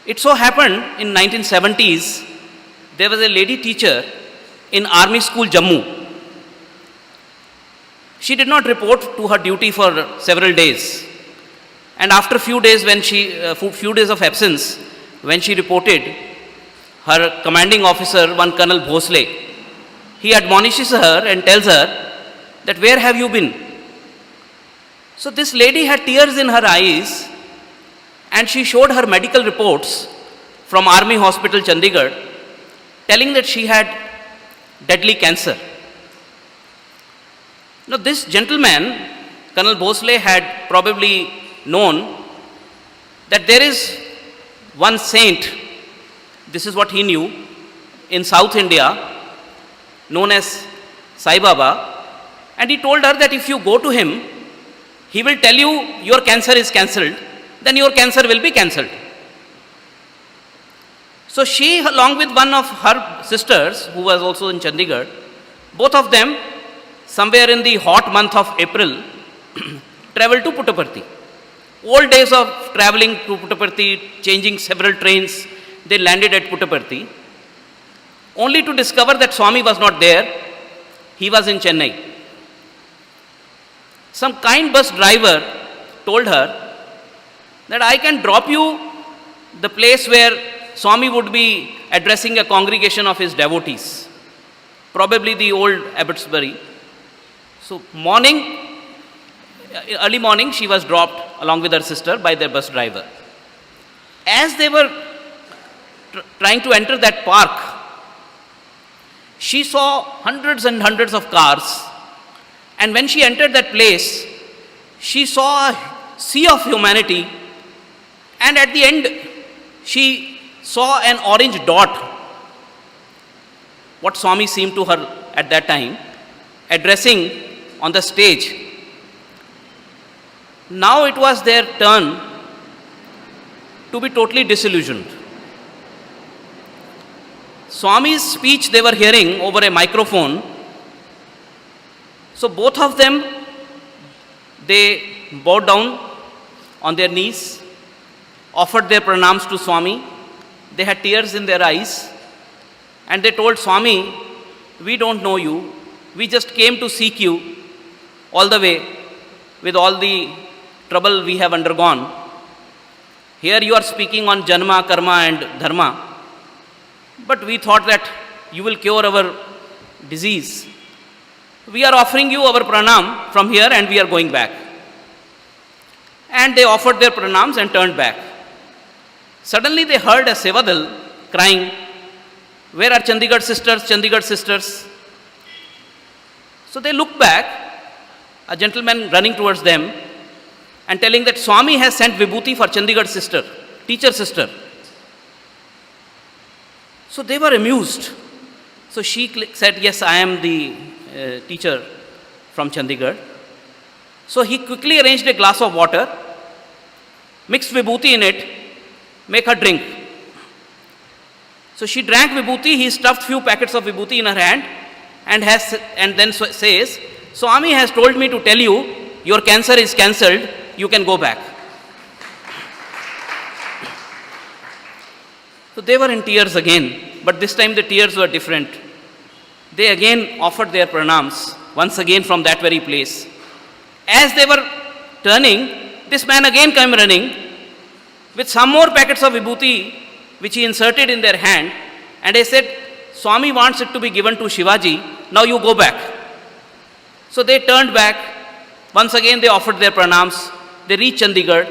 It so happened in 1970s, there was a lady teacher in army school Jammu. She did not report to her duty for several days. And after few days of absence, when she reported, her commanding officer, one Colonel Bhosle, he admonishes her and tells her that where have you been? So this lady had tears in her eyes and she showed her medical reports from Army Hospital Chandigarh telling that she had deadly cancer. Now this gentleman, Colonel Bhosle, had probably known that there is one saint, this is what he knew, in South India, known as Sai Baba, and he told her that if you go to him, he will tell you your cancer is cancelled, then your cancer will be cancelled. So she, along with one of her sisters, who was also in Chandigarh, both of them, somewhere in the hot month of April, traveled to Puttaparthi. Old days of traveling to Puttaparthi, changing several trains, they landed at Puttaparthi, only to discover that Swami was not there, he was in Chennai. Some kind bus driver told her that I can drop you the place where Swami would be addressing a congregation of his devotees, probably the old Abbotsbury. So early morning, she was dropped along with her sister by their bus driver. As they were trying to enter that park, she saw hundreds and hundreds of cars, and when she entered that place, she saw a sea of humanity, and at the end, she saw an orange dot, what Swami seemed to her at that time, addressing on the stage. Now it was their turn to be totally disillusioned. Swami's speech they were hearing over a microphone. So both of them, they bowed down on their knees, offered their pranams to Swami. They had tears in their eyes and they told Swami, we don't know you. We just came to seek you all the way with all the trouble we have undergone. Here you are speaking on Janma, Karma and Dharma. But we thought that you will cure our disease. We are offering you our pranam from here and we are going back. And they offered their pranams and turned back. Suddenly they heard a Sevadal crying, where are Chandigarh sisters, Chandigarh sisters? So they looked back, a gentleman running towards them and telling that Swami has sent Vibhuti for Chandigarh sister, teacher sister. So they were amused. So she said, yes, I am the teacher from Chandigarh. So he quickly arranged a glass of water, mixed Vibhuti in it, make her drink. So she drank Vibhuti, he stuffed few packets of Vibhuti in her hand and then says, Swami has told me to tell you, your cancer is cancelled, you can go back. So they were in tears again, but this time the tears were different. They again offered their pranams, once again from that very place. As they were turning, this man again came running with some more packets of Vibhuti, which he inserted in their hand, and he said, Swami wants it to be given to Shivaji, now you go back. So they turned back, once again they offered their pranams, they reached Chandigarh.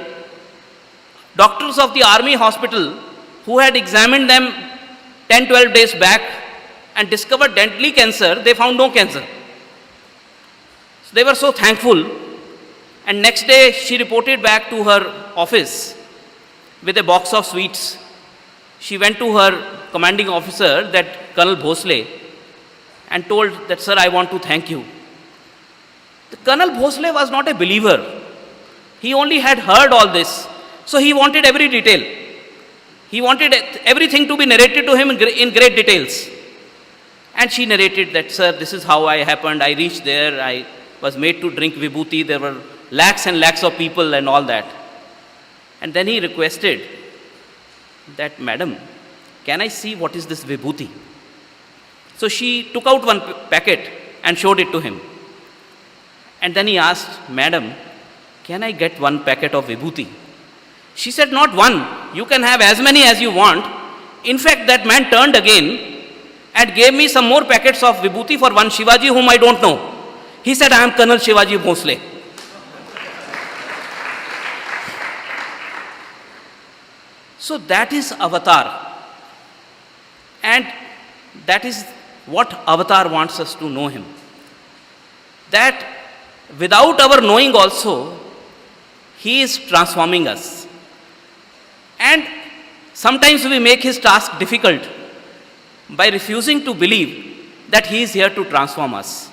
Doctors of the army hospital who had examined them 10-12 days back and discovered deadly cancer, they found no cancer. So they were so thankful, and next day she reported back to her office with a box of sweets. She went to her commanding officer, that Colonel Bhosle, and told that, sir, I want to thank you. The Colonel Bhosle was not a believer. He only had heard all this. So he wanted every detail. He wanted everything to be narrated to him in great details. And she narrated that, sir, this is how I happened. I reached there. I was made to drink Vibhuti. There were lakhs and lakhs of people and all that. And then he requested that, "Madam, can I see what is this Vibhuti?" So she took out one packet and showed it to him. And then he asked, "Madam, can I get one packet of Vibhuti?" She said, "Not one. You can have as many as you want." In fact, that man turned again and gave me some more packets of Vibhuti for one Shivaji whom I don't know. He said, "I am Colonel Shivaji Bhosle." So that is avatar. And that is what avatar wants us to know him. That without our knowing also, he is transforming us. And sometimes we make his task difficult by refusing to believe that he is here to transform us.